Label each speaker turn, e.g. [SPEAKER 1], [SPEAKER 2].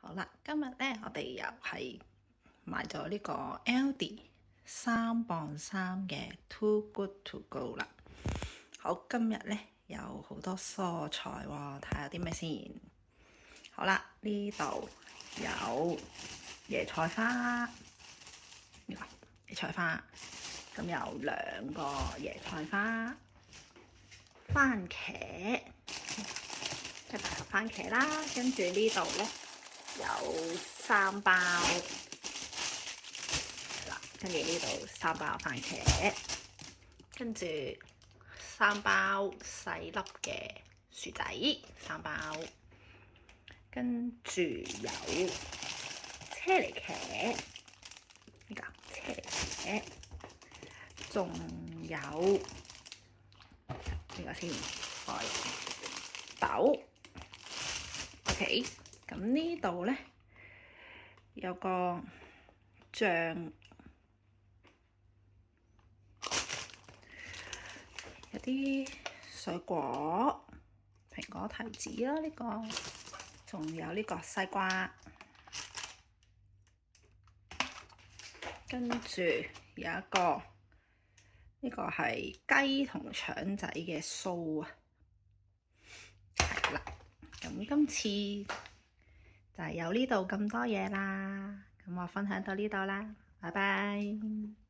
[SPEAKER 1] 好啦，今日咧我哋又係買咗呢個 Aldi 3磅3嘅 Too Good To Go 啦。好，今日咧有好多蔬菜喎，睇下有啲咩先。好啦，呢度有椰菜花，呢個椰菜花，咁有2個椰菜花，番茄，即係大盒番茄啦，跟住呢度咧有3包，係啦，跟住呢度3包番茄，跟住3包細粒嘅薯仔，3包，跟住有車厘茄，呢個車厘茄，仲有呢個先，豆。OK， 咁呢度咧有個醬，有啲水果，蘋果、提子啦，呢個，仲有呢個西瓜，跟住有一個，呢個係雞同腸仔嘅酥啊，係啦。咁今次就係有呢度咁多嘢啦，咁我分享到呢度啦，拜拜。